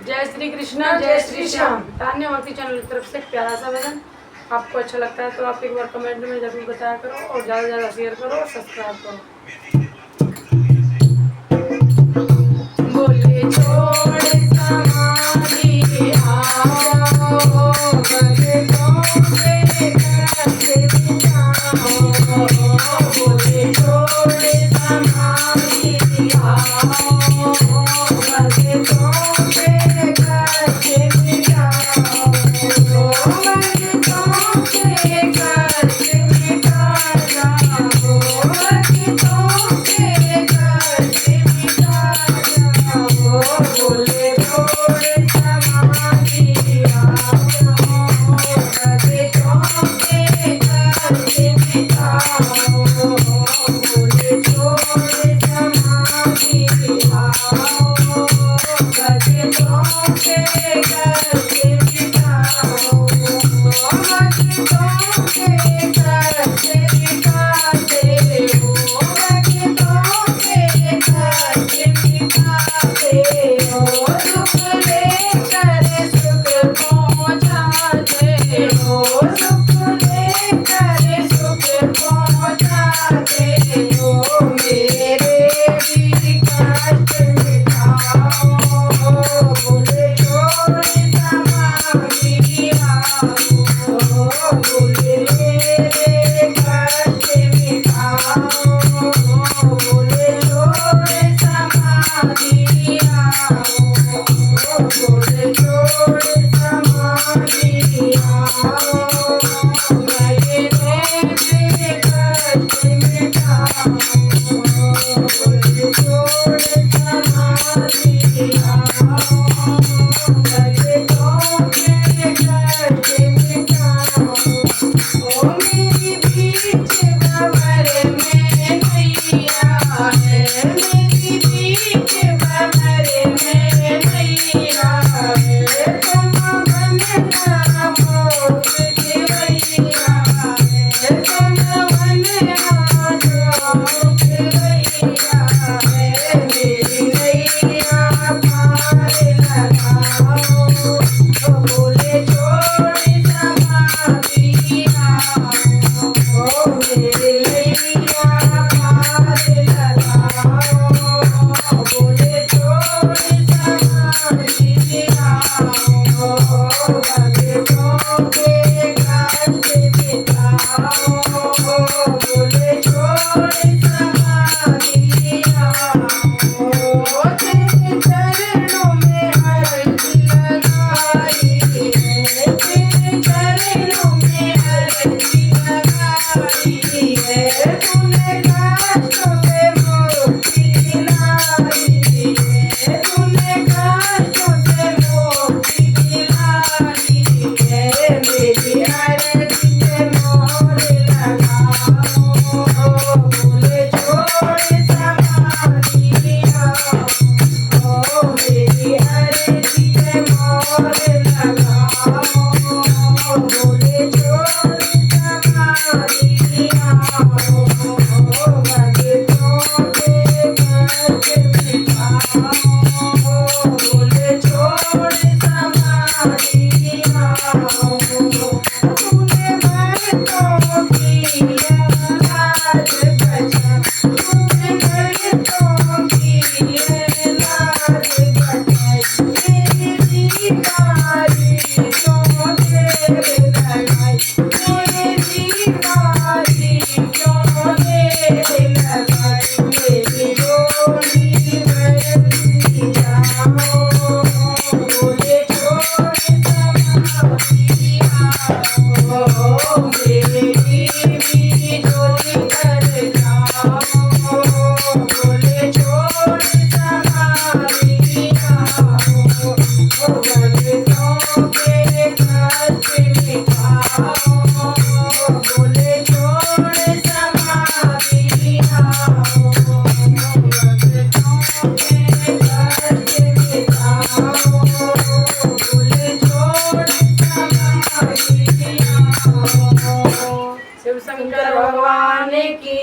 जय श्री कृष्ण जय श्री श्याम। तान्या भक्ति चैनल की तरफ से एक प्यारा सा भजन। आपको अच्छा लगता है तो आप एक बार कमेंट में जरूर बताया करो और ज़्यादा से ज़्यादा शेयर करो और सब्सक्राइब करो। बोले छोड़ समाधि आओ, भक्तों के करते जाओ। बोले छोड़ समाधि आओ, भक्तों के करते जाओ। भक्तों के करते जाओ, भक्तों के करते बोले छोड़ समाधि आओ, भक्तों के करते जाओ। बोले छोड़ समाधि आओ, भक्तों के करते जाओ। भक्तों के करते मिटाते हो, भक्तों के करते मिटाते हो। सुख लेकर सुख पहुँचाते हो, सुख लेकर सुख पहुँचाते हो। मेरे भी कष्ट मिटाओ, बोले छोड़ समाधि आओ। बोले मेरे कष्ट मिटाओ, बोले छोड़ समाधि आओ। बोले